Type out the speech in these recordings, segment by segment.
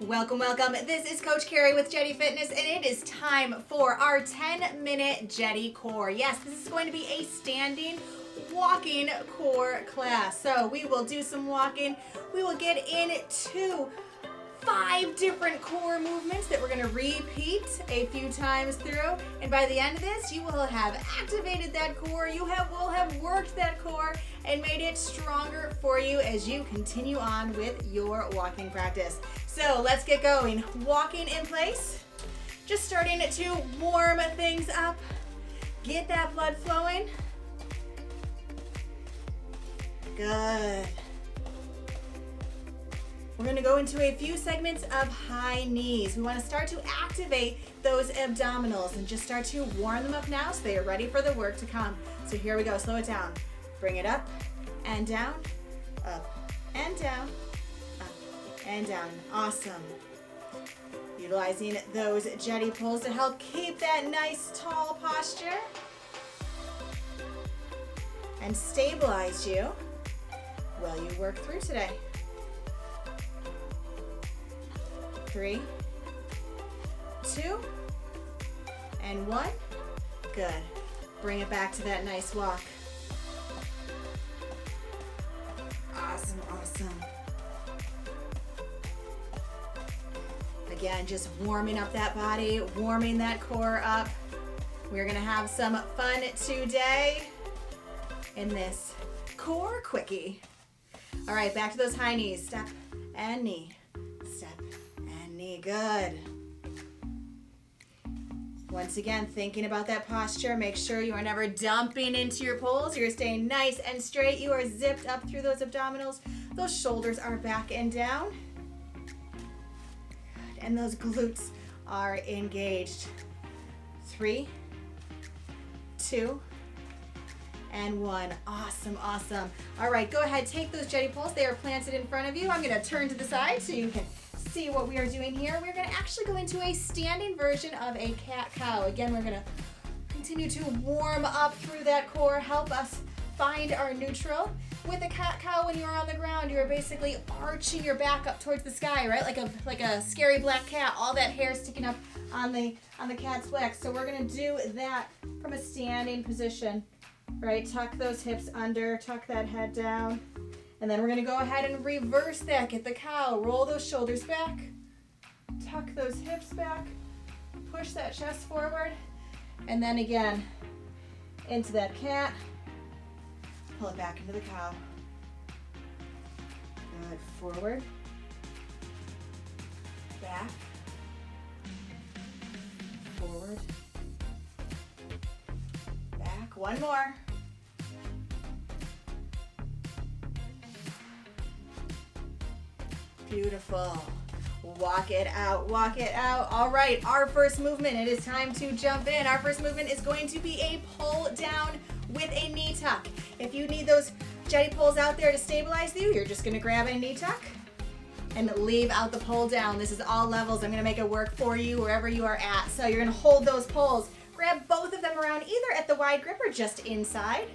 Welcome, welcome. This is Coach Carrie with Jetti Fitness, and it is time for our 10-minute Jetti core. Yes, this is going to be a standing walking core class. So we will do some walking. We will get into 5 different core movements that we're going to repeat a few times through. And by the end of this, you will have activated that core. You will have worked that core and made it stronger for you as you continue on with your walking practice. So let's get going. Walking in place. Just starting to warm things up. Get that blood flowing. Good. We're going to go into a few segments of high knees. We want to start to activate those abdominals and just start to warm them up now so they are ready for the work to come. So here we go. Slow it down. Bring it up and down, up and down, up and down. Awesome. Utilizing those Jetti Poles to help keep that nice tall posture and stabilize you while you work through today. 3, 2, and 1. Good. Bring it back to that nice walk. Awesome, awesome. Again, just warming up that body, warming that core up. We're going to have some fun today in this core quickie. All right, back to those high knees. Step and knee. Step and knee. Good. Once again, thinking about that posture, make sure you are never dumping into your poles. You're staying nice and straight. You are zipped up through those abdominals. Those shoulders are back and down. Good. And those glutes are engaged. 3, 2, and 1. Awesome, awesome. All right, go ahead, take those Jetti Poles. They are planted in front of you. I'm gonna turn to the side so you can see what we are doing here. We're gonna actually go into a standing version of a cat-cow. Again, we're gonna continue to warm up through that core, help us find our neutral. With a cat-cow, when you're on the ground, you're basically arching your back up towards the sky, right? Like a scary black cat, all that hair sticking up on the cat's back. So we're gonna do that from a standing position, right? Tuck those hips under, tuck that head down. And then we're gonna go ahead and reverse that. Get the cow, roll those shoulders back, tuck those hips back, push that chest forward, and then again, into that cat, pull it back into the cow. Good, forward, back, forward, back. One more. Beautiful. Walk it out, walk it out. All right, our first movement, it is time to jump in. Our first movement is going to be a pull down with a knee tuck. If you need those Jetti Poles out there to stabilize you, you're just gonna grab a knee tuck and leave out the pull down. This is all levels. I'm gonna make it work for you wherever you are at. So you're gonna hold those poles, grab both of them around either at the wide grip or just inside,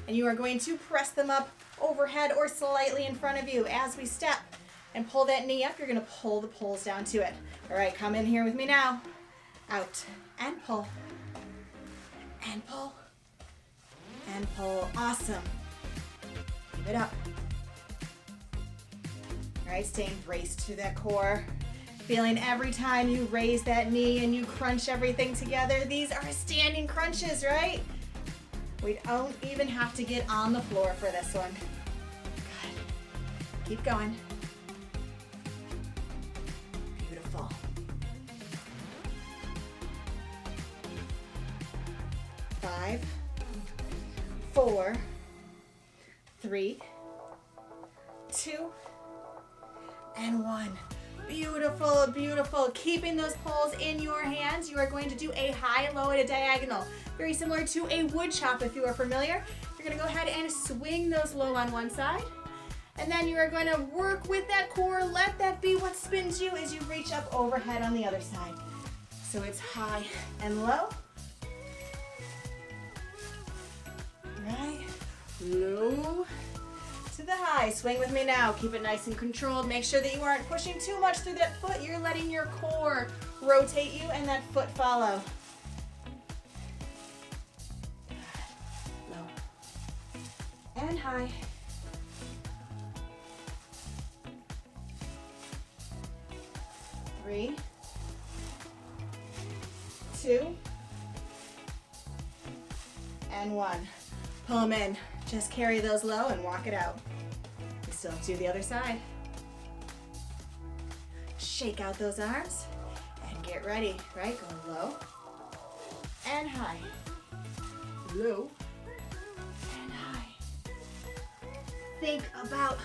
and you are going to press them up overhead or slightly in front of you as we step. And pull that knee up, you're gonna pull the poles down to it. All right, come in here with me now. Out, and pull, and pull, and pull. Awesome. Keep it up. All right, staying braced to that core. Feeling every time you raise that knee and you crunch everything together. These are standing crunches, right? We don't even have to get on the floor for this one. Good. Keep going. 5, 4, 3, 2, and 1. Beautiful, beautiful. Keeping those poles in your hands, you are going to do a high, low, at a diagonal. Very similar to a wood chop if you are familiar. You're gonna go ahead and swing those low on one side. And then you are going to work with that core. Let that be what spins you as you reach up overhead on the other side. So it's high and low. Right, low, to the high. Swing with me now. Keep it nice and controlled. Make sure that you aren't pushing too much through that foot. You're letting your core rotate you and that foot follow. Low and high. 3, 2, and 1. Pull them in. Just carry those low and walk it out. We still have to do the other side. Shake out those arms and get ready, right? Go low and high. Low and high. Think about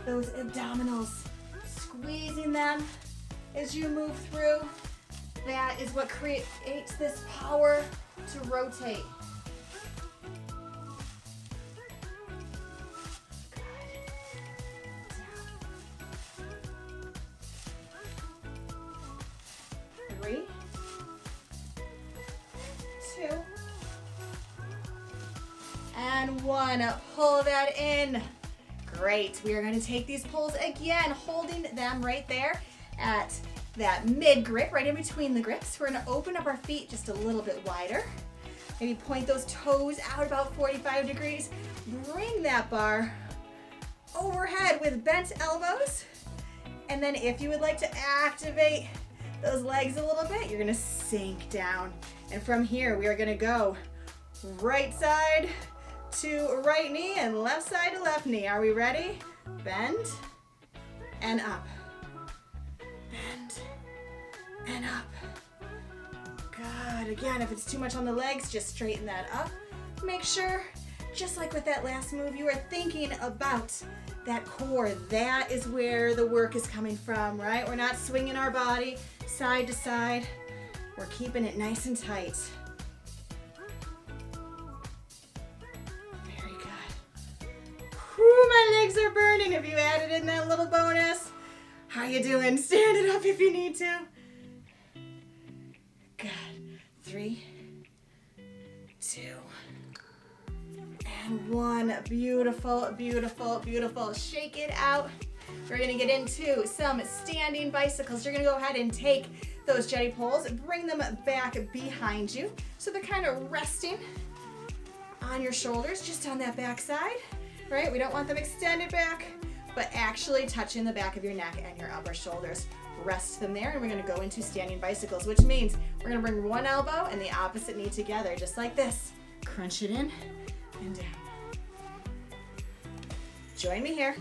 those abdominals. Squeezing them as you move through. That is what creates this power to rotate. Good. 3, 2, and 1. Pull that in. Great. We are going to take these pulls again, holding them right there at that mid grip, right in between the grips. We're going to open up our feet just a little bit wider. Maybe point those toes out about 45 degrees. Bring that bar overhead with bent elbows. And then if you would like to activate those legs a little bit, you're going to sink down. And from here, we are going to go right side to right knee and left side to left knee. Are we ready? Bend and up. Bend and up. Good. Again, if it's too much on the legs, just straighten that up. Make sure, just like with that last move, you are thinking about that core. That is where the work is coming from, right? We're not swinging our body side to side. We're keeping it nice and tight. Very good. Whew, my legs are burning. Have you added in that little bonus? How you doing? Stand it up if you need to. Good. 3, 2, and 1. Beautiful, beautiful, beautiful. Shake it out. We're gonna get into some standing bicycles. You're gonna go ahead and take those Jetti Poles, bring them back behind you. So they're kind of resting on your shoulders, just on that back side, right? We don't want them extended back, but actually touching the back of your neck and your upper shoulders. Rest them there, and we're gonna go into standing bicycles, which means we're gonna bring one elbow and the opposite knee together, just like this. Crunch it in and down. Join me here.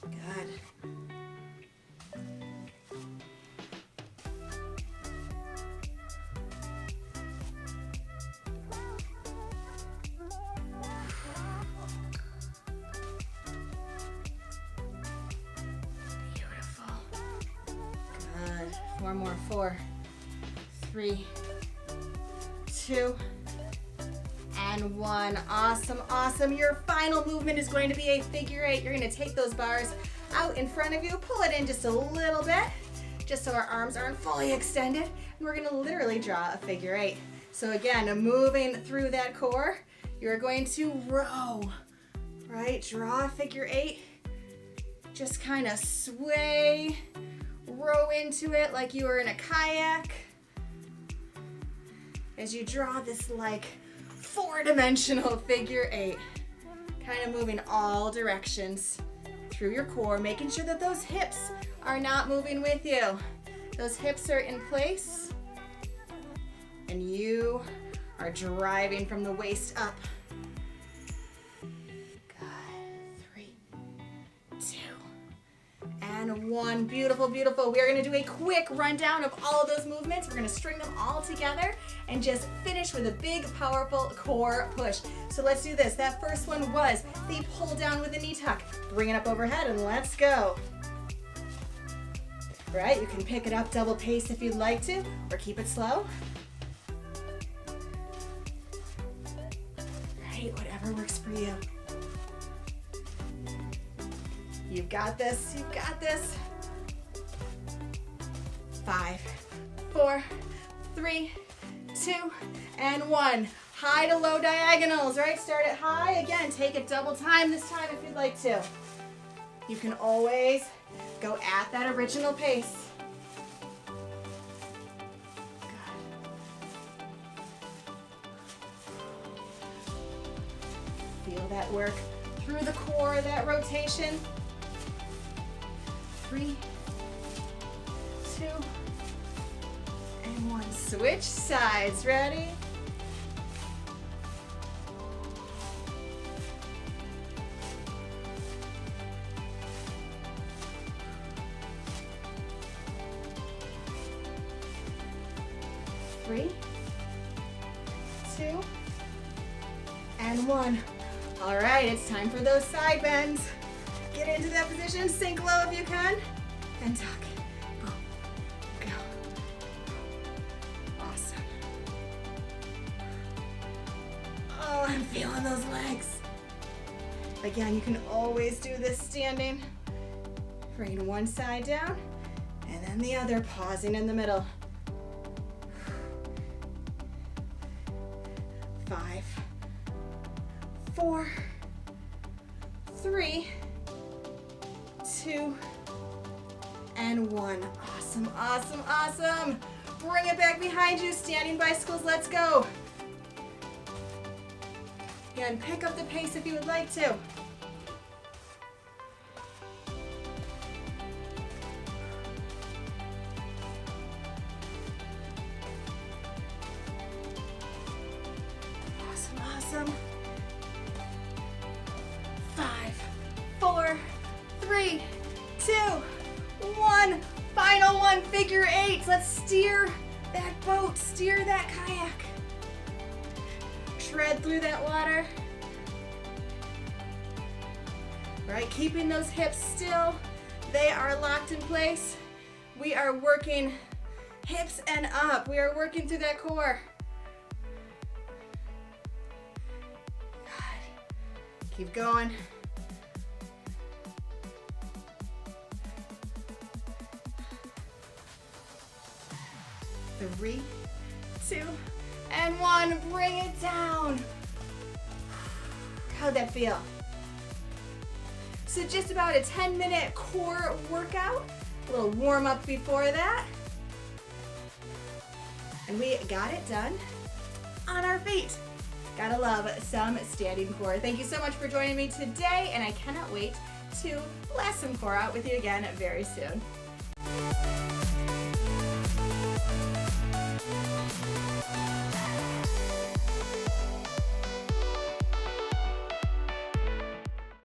Good. Beautiful. Good. 4 more. 4, 3, 2, and 1. Awesome, awesome. Your final movement is going to be a figure 8. You're going to take those bars out in front of you, pull it in just a little bit, just so our arms aren't fully extended, and we're going to literally draw a figure 8. So again, moving through that core, you're going to row, right? Draw a figure 8. Just kind of sway, row into it like you were in a kayak. As you draw this like 4-dimensional figure 8, kind of moving all directions through your core, making sure that those hips are not moving with you. Those hips are in place, and you are driving from the waist up. Good. 3, 2, and 1. Beautiful, beautiful. We are going to do a quick rundown of all of those movements. We're going to string them all together and just finish with a big, powerful core push. So let's do this. That first one was the pull down with the knee tuck. Bring it up overhead and let's go. Right, you can pick it up double pace if you'd like to, or keep it slow. Right, whatever works for you. You've got this, you've got this. 5, 4, 3, 2, and 1. high to low diagonals, right? Start it high. Again, take it double time this time if you'd like to. You can always go at that original pace. Good. Feel that work through the core, that rotation. 3, 2, and 1. Switch sides. Ready? Three, 2, and 1. All right, it's time for those side bends. Get into that position, sink low if you can, and tuck. Boom, go. Awesome. Oh, I'm feeling those legs. Again, you can always do this standing. Bring one side down, and then the other, pausing in the middle. 5, 4, 3, 2, and 1. Awesome, awesome, awesome. Bring it back behind you. Standing bicycles, let's go. Again, pick up the pace if you would like to. Awesome, awesome. 5, 4, 3, 2, 1. Final one, figure 8. Let's steer that boat, steer that kayak. Tread through that water. Right, keeping those hips still. They are locked in place. We are working hips and up. We are working through that core. Good. Keep going. 3, 2, and 1. Bring it down. How'd that feel? So just about a 10-minute core workout. A little warm up before that. And we got it done on our feet. Gotta love some standing core. Thank you so much for joining me today, and I cannot wait to blast some core out with you again very soon.